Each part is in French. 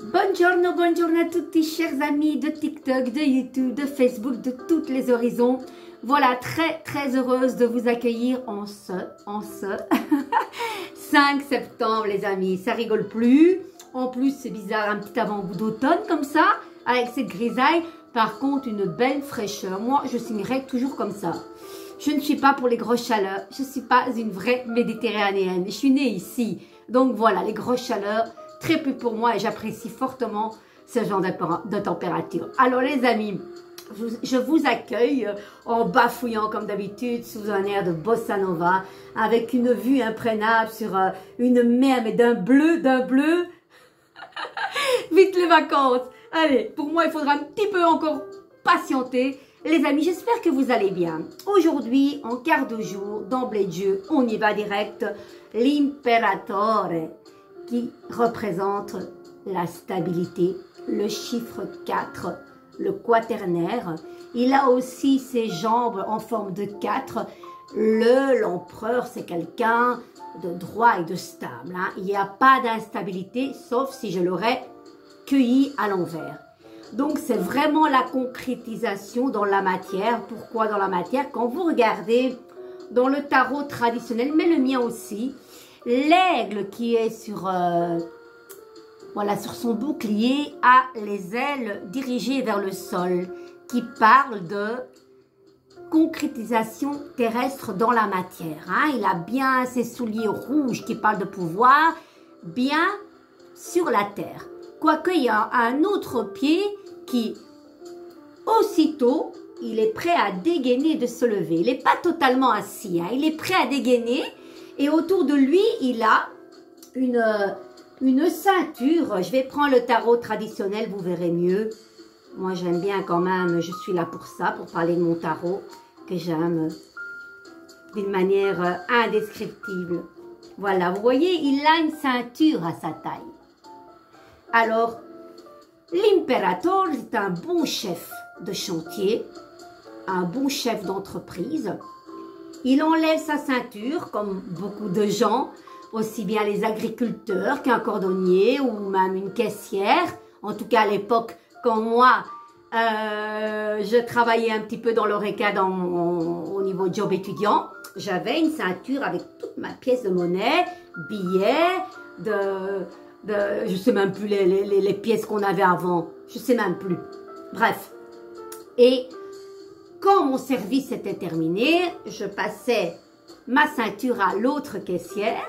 Buongiorno à toutes, chers amis de TikTok, de YouTube, de Facebook, de tous les horizons. Voilà, très heureuse de vous accueillir en ce 5 septembre, les amis. Ça rigole plus. En plus, c'est bizarre, un petit avant-goût d'automne comme ça, avec cette grisaille. Par contre, une belle fraîcheur. Moi, je signerai toujours comme ça. Je ne suis pas pour les grosses chaleurs. Je ne suis pas une vraie méditerranéenne. Je suis née ici. Donc voilà, les grosses chaleurs, très peu pour moi et j'apprécie fortement ce genre de température. Alors les amis, je vous accueille en bafouillant comme d'habitude sous un air de bossa nova avec une vue imprenable sur une mer mais d'un bleu. Vite les vacances. Allez, pour moi il faudra un petit peu encore patienter. Les amis, j'espère que vous allez bien. Aujourd'hui, en quart de jour, d'emblée de jeu, on y va direct. L'imperatore, qui représente la stabilité, le chiffre 4, le quaternaire. Il a aussi ses jambes en forme de 4. L'empereur, c'est quelqu'un de droit et de stable. Hein. Il n'y a pas d'instabilité, sauf si je l'aurais cueilli à l'envers. Donc, c'est vraiment la concrétisation dans la matière. Pourquoi dans la matière? Quand vous regardez dans le tarot traditionnel, mais le mien aussi, l'aigle qui est sur son bouclier a les ailes dirigées vers le sol, qui parle de concrétisation terrestre dans la matière. Hein. Il a bien ses souliers rouges qui parlent de pouvoir, bien sur la terre. Quoique il y a un autre pied qui, aussitôt, il est prêt à dégainer de se lever. Il n'est pas totalement assis, hein. Il est prêt à dégainer et autour de lui, il a une ceinture. Je vais prendre le tarot traditionnel, vous verrez mieux. Moi, j'aime bien quand même, je suis là pour ça, pour parler de mon tarot, que j'aime d'une manière indescriptible. Voilà, vous voyez, il a une ceinture à sa taille. Alors, l'impérator est un bon chef de chantier, un bon chef d'entreprise. Il enlève sa ceinture, comme beaucoup de gens, aussi bien les agriculteurs qu'un cordonnier ou même une caissière. En tout cas, à l'époque, quand moi, je travaillais un petit peu dans l'ORECA au niveau job étudiant, j'avais une ceinture avec toute ma pièce de monnaie, billets, je ne sais même plus les pièces qu'on avait avant. Je ne sais même plus. Bref. Et quand mon service était terminé, je passais ma ceinture à l'autre caissière.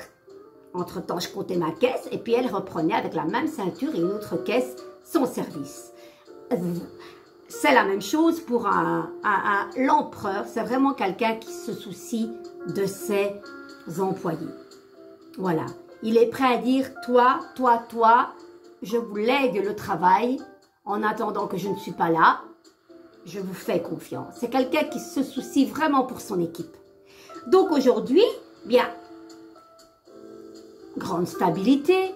Entre-temps, je comptais ma caisse et puis elle reprenait avec la même ceinture et une autre caisse son service. C'est la même chose pour l'empereur. C'est vraiment quelqu'un qui se soucie de ses employés. Voilà. Il est prêt à dire, toi, je vous lègue le travail en attendant que je ne suis pas là. Je vous fais confiance. C'est quelqu'un qui se soucie vraiment pour son équipe. Donc aujourd'hui, bien, grande stabilité.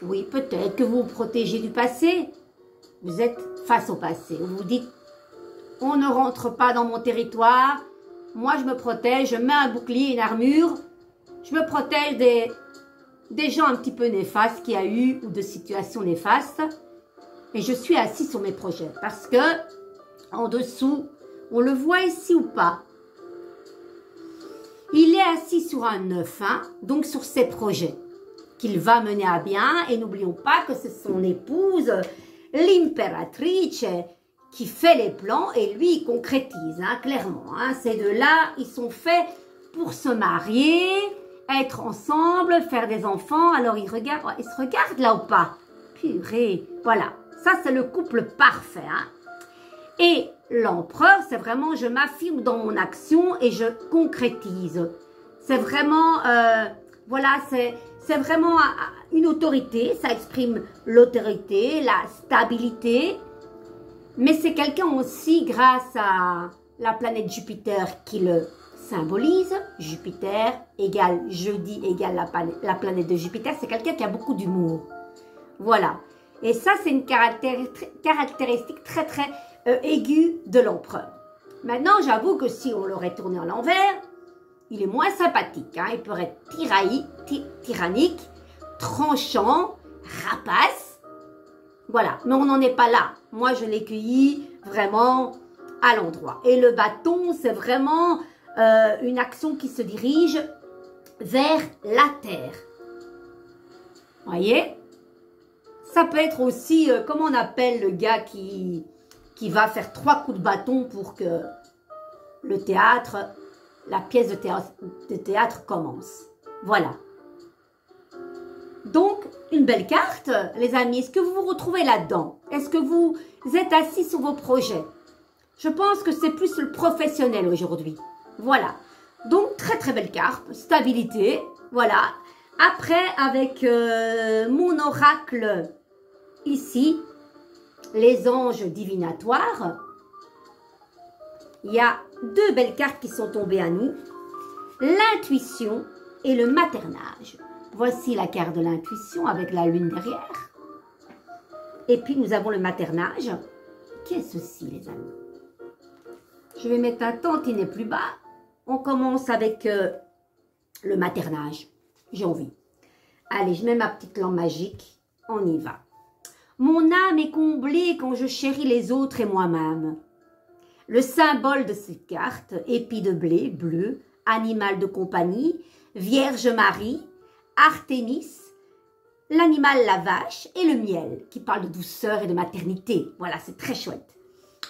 Oui, peut-être que vous vous protégez du passé. Vous êtes face au passé. Vous vous dites, on ne rentre pas dans mon territoire. Moi, je me protège. Je mets un bouclier, une armure. Je me protège des gens un petit peu néfastes qu'il y a eu ou de situations néfastes. Et je suis assis sur mes projets parce que en dessous, on le voit ici ou pas, il est assis sur un 9, hein, donc sur ses projets qu'il va mener à bien. Et n'oublions pas que c'est son épouse, l'impératrice, qui fait les plans et lui, il concrétise, hein, clairement. Hein. Ces deux-là, ils sont faits pour se marier, être ensemble, faire des enfants. Alors, ils se regardent là ou pas? Purée, voilà. Ça, c'est le couple parfait. Hein. Et l'empereur, c'est vraiment, je m'affirme dans mon action et je concrétise. C'est vraiment, voilà, c'est vraiment une autorité. Ça exprime l'autorité, la stabilité. Mais c'est quelqu'un aussi, grâce à la planète Jupiter qui le symbolise. Jupiter égale jeudi égale la planète de Jupiter. C'est quelqu'un qui a beaucoup d'humour. Voilà. Et ça, c'est une caractéristique très aiguë de l'empereur. Maintenant, j'avoue que si on l'aurait tourné à l'envers, il est moins sympathique. Hein. Il peut être tyrannique, tranchant, rapace. Voilà, mais on n'en est pas là. Moi, je l'ai cueilli vraiment à l'endroit. Et le bâton, c'est vraiment une action qui se dirige vers la terre. Voyez? Ça peut être aussi, comment on appelle le gars qui va faire 3 coups de bâton pour que le théâtre, la pièce de théâtre commence. Voilà. Donc, une belle carte, les amis. Est-ce que vous vous retrouvez là-dedans? Est-ce que vous êtes assis sur vos projets? Je pense que c'est plus le professionnel aujourd'hui. Voilà. Donc, très très belle carte. Stabilité. Voilà. Après, avec mon oracle ici, les anges divinatoires, il y a 2 belles cartes qui sont tombées à nous. L'intuition et le maternage. Voici la carte de l'intuition avec la lune derrière. Et puis, nous avons le maternage. Qu'est-ce ceci, les amis? Je vais mettre un tantinet plus bas. On commence avec le maternage. J'ai envie. Allez, je mets ma petite lampe magique. On y va. Mon âme est comblée quand je chéris les autres et moi-même. Le symbole de cette carte, épi de blé, bleu, animal de compagnie, Vierge Marie, Artémis, l'animal la vache et le miel, qui parle de douceur et de maternité. Voilà, c'est très chouette.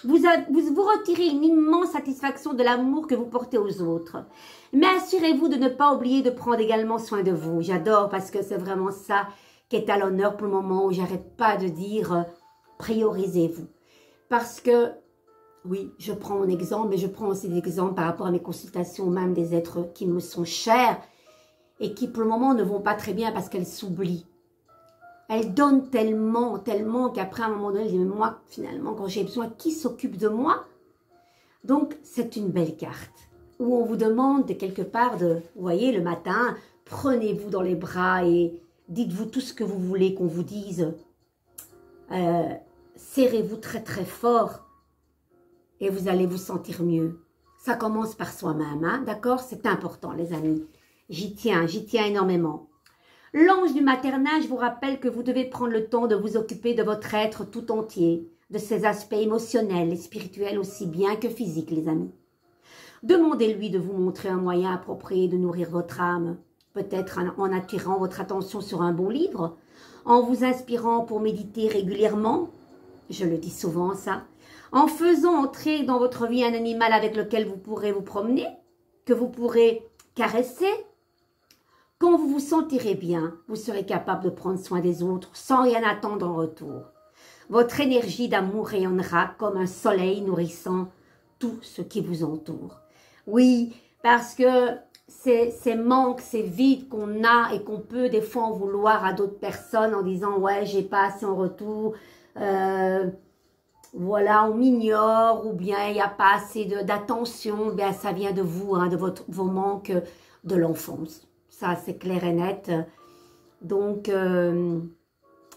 Vous retirez une immense satisfaction de l'amour que vous portez aux autres. Mais assurez-vous de ne pas oublier de prendre également soin de vous. J'adore parce que c'est vraiment ça qui est à l'honneur pour le moment où j'arrête pas de dire priorisez-vous. Parce que, oui, je prends mon exemple, mais je prends aussi des exemples par rapport à mes consultations, même des êtres qui me sont chers et qui pour le moment ne vont pas très bien parce qu'elles s'oublient. Elle donne tellement, tellement qu'après, à un moment donné, je dis, mais moi, finalement, quand j'ai besoin, qui s'occupe de moi? Donc, c'est une belle carte où on vous demande de quelque part de, vous voyez, le matin, prenez-vous dans les bras et dites-vous tout ce que vous voulez qu'on vous dise. Serrez-vous très, très fort et vous allez vous sentir mieux. Ça commence par soi-même, hein, d'accord? C'est important, les amis. J'y tiens énormément. L'ange du maternage vous rappelle que vous devez prendre le temps de vous occuper de votre être tout entier, de ses aspects émotionnels et spirituels aussi bien que physiques, les amis. Demandez-lui de vous montrer un moyen approprié de nourrir votre âme, peut-être en attirant votre attention sur un bon livre, en vous inspirant pour méditer régulièrement, je le dis souvent ça, en faisant entrer dans votre vie un animal avec lequel vous pourrez vous promener, que vous pourrez caresser. Quand vous vous sentirez bien, vous serez capable de prendre soin des autres sans rien attendre en retour. Votre énergie d'amour rayonnera comme un soleil nourrissant tout ce qui vous entoure. Oui, parce que ces manques, ces vides qu'on a et qu'on peut des fois en vouloir à d'autres personnes en disant « ouais, j'ai pas assez en retour voilà, on m'ignore » ou bien « il n'y a pas assez d'attention », bien ça vient de vous, hein, de vos manques de l'enfance. Ça, c'est clair et net. Donc,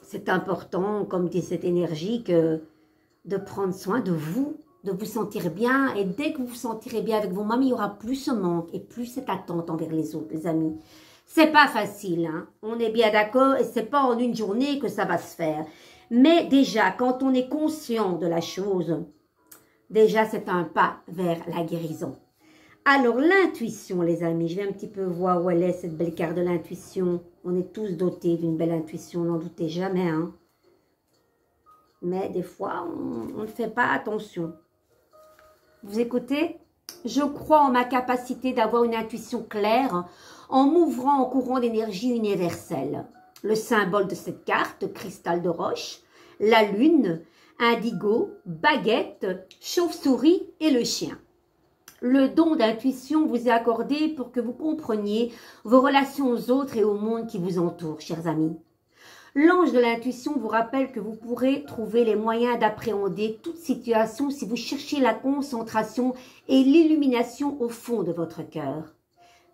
c'est important, comme dit cette énergie, de prendre soin de vous sentir bien. Et dès que vous vous sentirez bien avec vous-même, il y aura plus ce manque et plus cette attente envers les autres, les amis. C'est pas facile, hein. On est bien d'accord et c'est pas en une journée que ça va se faire. Mais déjà, quand on est conscient de la chose, déjà, c'est un pas vers la guérison. Alors, l'intuition, les amis, je vais un petit peu voir où elle est, cette belle carte de l'intuition. On est tous dotés d'une belle intuition, n'en doutez jamais, hein. Mais des fois, on ne fait pas attention. Vous écoutez? Je crois en ma capacité d'avoir une intuition claire en m'ouvrant au courant d'énergie universelle. Le symbole de cette carte, cristal de roche, la lune, indigo, baguette, chauve-souris et le chien. Le don d'intuition vous est accordé pour que vous compreniez vos relations aux autres et au monde qui vous entoure, chers amis. L'ange de l'intuition vous rappelle que vous pourrez trouver les moyens d'appréhender toute situation si vous cherchez la concentration et l'illumination au fond de votre cœur.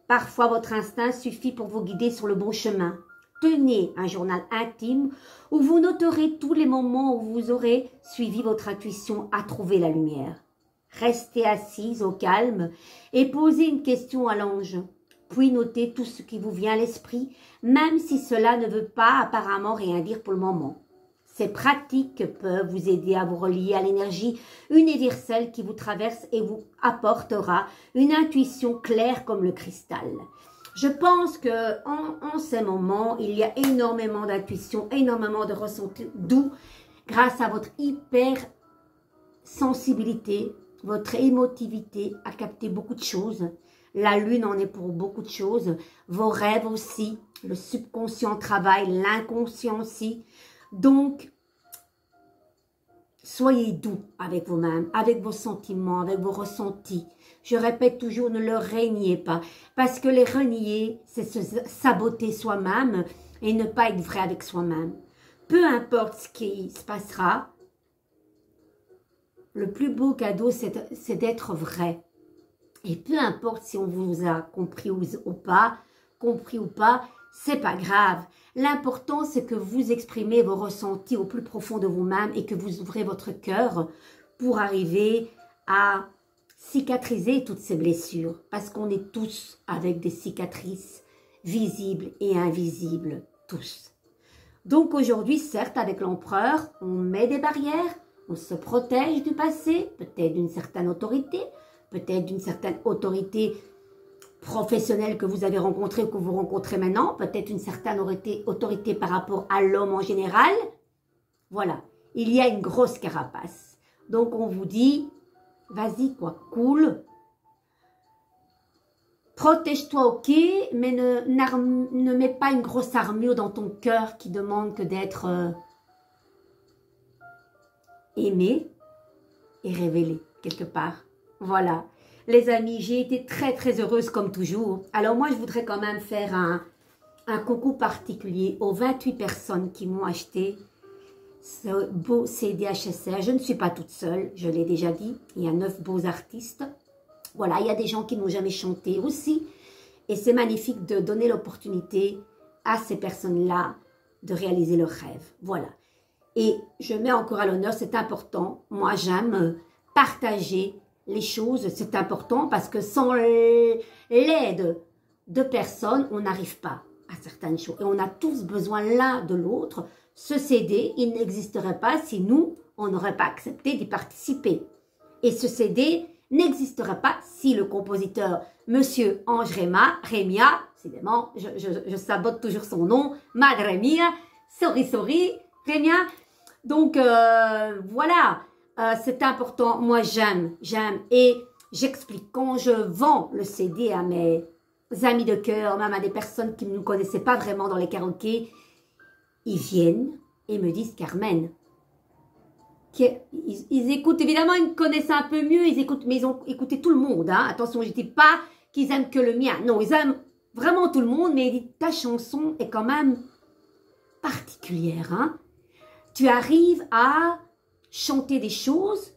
Parfois, votre instinct suffit pour vous guider sur le bon chemin. Tenez un journal intime où vous noterez tous les moments où vous aurez suivi votre intuition à trouver la lumière. Restez assise au calme et posez une question à l'ange. Puis notez tout ce qui vous vient à l'esprit, même si cela ne veut pas apparemment rien dire pour le moment. Ces pratiques peuvent vous aider à vous relier à l'énergie universelle qui vous traverse et vous apportera une intuition claire comme le cristal. Je pense que en ces moments, il y a énormément d'intuition, énormément de ressenti doux grâce à votre hyper sensibilité, votre émotivité à capter beaucoup de choses. La lune en est pour beaucoup de choses. Vos rêves aussi, le subconscient travaille, l'inconscient aussi. Donc, soyez doux avec vous-même, avec vos sentiments, avec vos ressentis. Je répète toujours, ne le reniez pas. Parce que les renier, c'est se saboter soi-même et ne pas être vrai avec soi-même. Peu importe ce qui se passera, le plus beau cadeau, c'est d'être vrai. Et peu importe si on vous a compris ou pas, c'est pas grave. L'important, c'est que vous exprimez vos ressentis au plus profond de vous-même et que vous ouvrez votre cœur pour arriver à cicatriser toutes ces blessures. Parce qu'on est tous avec des cicatrices visibles et invisibles, tous. Donc aujourd'hui, certes, avec l'empereur, on met des barrières, on se protège du passé, peut-être d'une certaine autorité, peut-être d'une certaine autorité professionnelle que vous avez rencontrée ou que vous rencontrez maintenant, peut-être une certaine autorité par rapport à l'homme en général. Voilà, il y a une grosse carapace. Donc on vous dit, vas-y quoi, cool, protège-toi, ok, mais ne mets pas une grosse armure dans ton cœur qui demande que d'être aimé et révélé quelque part. Voilà, les amis, j'ai été très très heureuse comme toujours. Alors moi, je voudrais quand même faire un coucou particulier aux 28 personnes qui m'ont acheté ce beau CD HSR. Je ne suis pas toute seule, je l'ai déjà dit, il y a 9 beaux artistes. Voilà, il y a des gens qui n'ont jamais chanté aussi. Et c'est magnifique de donner l'opportunité à ces personnes-là de réaliser leurs rêves. Voilà. Et je mets encore à l'honneur, c'est important. Moi, j'aime partager les choses. C'est important parce que sans l'aide de personnes, on n'arrive pas à certaines choses. Et on a tous besoin l'un de l'autre. Ce CD, il n'existerait pas si nous, on n'aurait pas accepté d'y participer. Et ce CD n'existerait pas si le compositeur, Monsieur Ange Rémia, décidément, je sabote toujours son nom, Madre Mia, sorry, Rémia. Donc, voilà, c'est important. Moi, j'aime et j'explique. Quand je vends le CD à mes amis de cœur, même à des personnes qui ne nous connaissaient pas vraiment dans les karaokés, ils viennent et me disent, Carmen, ils écoutent, évidemment, ils me connaissent un peu mieux, ils écoutent, mais ils ont écouté tout le monde. Hein. Attention, je ne dis pas qu'ils aiment que le mien. Non, ils aiment vraiment tout le monde, mais ils disent, ta chanson est quand même particulière. Hein. Tu arrives à chanter des choses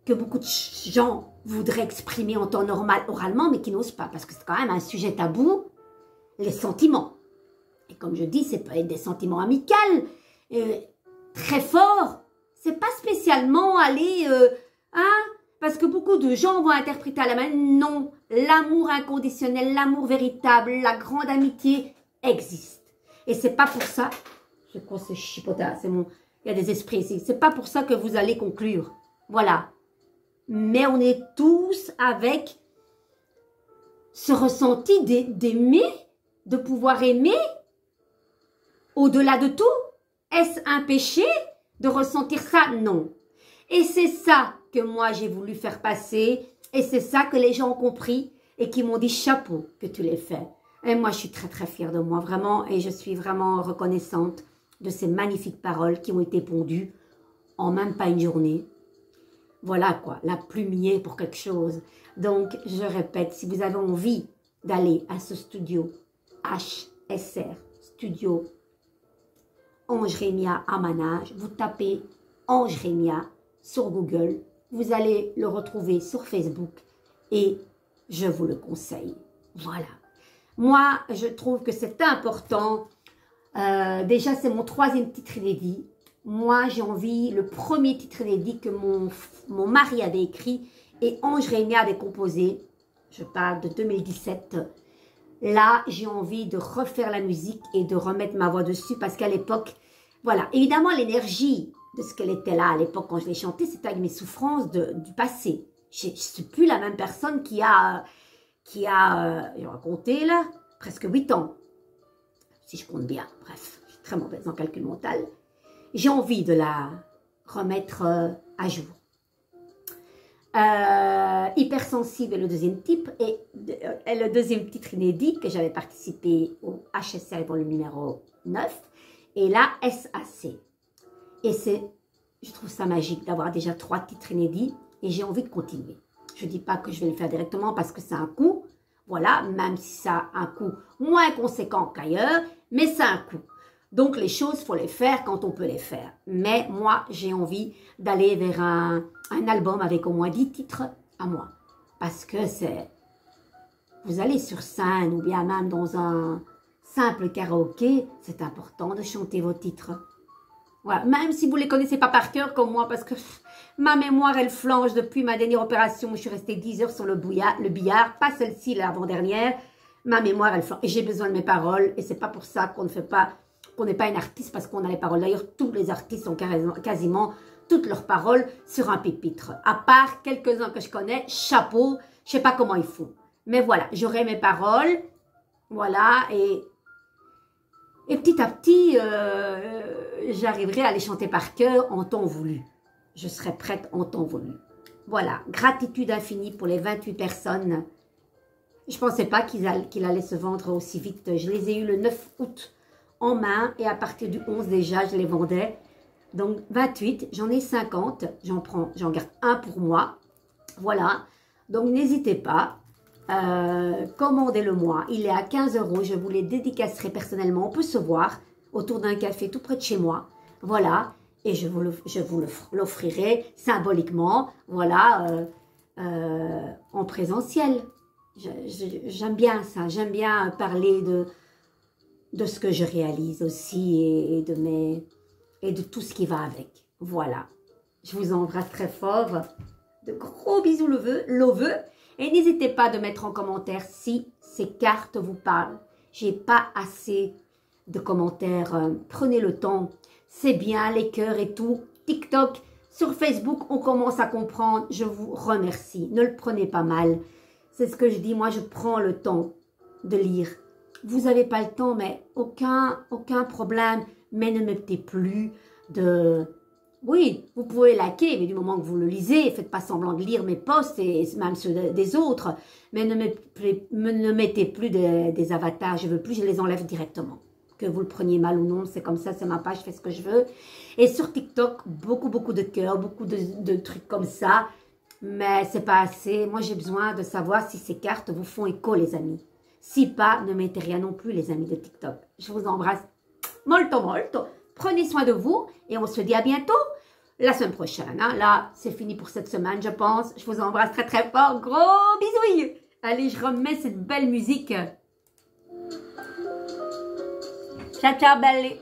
que beaucoup de gens voudraient exprimer en temps normal, oralement, mais qui n'osent pas, parce que c'est quand même un sujet tabou, les sentiments. Et comme je dis, c'est peut être des sentiments amicaux, très forts. C'est pas spécialement aller, parce que beaucoup de gens vont interpréter à la main. Non, l'amour inconditionnel, l'amour véritable, la grande amitié existe. Et c'est pas pour ça, je crois que c'est chipota, c'est mon, il y a des esprits ici. C'est pas pour ça que vous allez conclure. Voilà. Mais on est tous avec ce ressenti d'aimer, de pouvoir aimer au-delà de tout. Est-ce un péché de ressentir ça? Non. Et c'est ça que moi j'ai voulu faire passer. Et c'est ça que les gens ont compris et qui m'ont dit chapeau que tu l'aies fait. Et moi je suis très très fière de moi vraiment et je suis vraiment reconnaissante de ces magnifiques paroles qui ont été pondues en même pas une journée. Voilà quoi, la plume y est pour quelque chose. Donc je répète, si vous avez envie d'aller à ce studio HSR, studio Ange Rémia à Manage, vous tapez Ange Rémia sur Google, vous allez le retrouver sur Facebook et je vous le conseille. Voilà. Moi, je trouve que c'est important. Déjà, c'est mon 3e titre inédit. Moi, j'ai envie, le premier titre inédit que mon mari avait écrit et Ange Rémia avait composé, je parle de 2017. Là, j'ai envie de refaire la musique et de remettre ma voix dessus parce qu'à l'époque, Voilà, évidemment, l'énergie de ce qu'elle était là à l'époque quand je l'ai chantée, c'était avec mes souffrances du passé. Je ne suis plus la même personne qui a j'ai raconté là, presque 8 ans. Si je compte bien, bref, je suis très mauvaise en calcul mental. J'ai envie de la remettre à jour. Hypersensible est le deuxième type et le deuxième titre inédit que j'avais participé au HSR dans le numéro 9 et là SAC. Et je trouve ça magique d'avoir déjà 3 titres inédits et j'ai envie de continuer. Je ne dis pas que je vais le faire directement parce que c'est un coût, voilà, même si ça a un coût moins conséquent qu'ailleurs, mais c'est un coût. Donc les choses, il faut les faire quand on peut les faire. Mais moi, j'ai envie d'aller vers un album avec au moins 10 titres à moi. Parce que vous allez sur scène ou bien même dans un simple karaoké, c'est important de chanter vos titres. Voilà, même si vous ne les connaissez pas par cœur comme moi, parce que ma mémoire, elle flanche depuis ma dernière opération. Je suis restée 10 heures sur le billard, pas celle-ci, l'avant-dernière. Ma mémoire, elle flanche. Et j'ai besoin de mes paroles. Et c'est pas pour ça qu'on n'est pas une artiste parce qu'on a les paroles. D'ailleurs, tous les artistes ont quasiment toutes leurs paroles sur un pupitre. À part quelques-uns que je connais, chapeau, je sais pas comment ils font. Mais voilà, j'aurai mes paroles. Voilà, et petit à petit, j'arriverai à les chanter par cœur en temps voulu. Je serai prête en temps voulu. Voilà, gratitude infinie pour les 28 personnes. Je ne pensais pas qu'il allait se vendre aussi vite. Je les ai eus le 9 août en main et à partir du 11 déjà, je les vendais. Donc 28, j'en ai 50. J'en garde un pour moi. Voilà, donc n'hésitez pas. Commandez-le moi, il est à 15 €, je vous les dédicacerai personnellement, on peut se voir autour d'un café tout près de chez moi, voilà, et je vous l'offrirai symboliquement, voilà, en présentiel. J'aime bien ça, j'aime bien parler de ce que je réalise aussi et de tout ce qui va avec, voilà. Je vous embrasse très fort, de gros bisous loveux. Et n'hésitez pas de mettre en commentaire si ces cartes vous parlent. J'ai pas assez de commentaires. Prenez le temps. C'est bien, les cœurs et tout. TikTok, sur Facebook, on commence à comprendre. Je vous remercie. Ne le prenez pas mal. C'est ce que je dis. Moi, je prends le temps de lire. Vous n'avez pas le temps, mais aucun problème. Mais ne mettez plus de... Oui, vous pouvez liker, mais du moment que vous le lisez, faites pas semblant de lire mes posts et même ceux des autres. Mais ne mettez plus des avatars, je veux plus, je les enlève directement. Que vous le preniez mal ou non, c'est comme ça, c'est ma page, je fais ce que je veux. Et sur TikTok, beaucoup de cœurs, beaucoup de trucs comme ça. Mais c'est pas assez. Moi, j'ai besoin de savoir si ces cartes vous font écho, les amis. Si pas, ne mettez rien non plus, les amis de TikTok. Je vous embrasse molto. Prenez soin de vous et on se dit à bientôt la semaine prochaine. Hein. Là, c'est fini pour cette semaine, je pense. Je vous embrasse très fort. Gros bisous. Allez, je remets cette belle musique. Ciao, belle.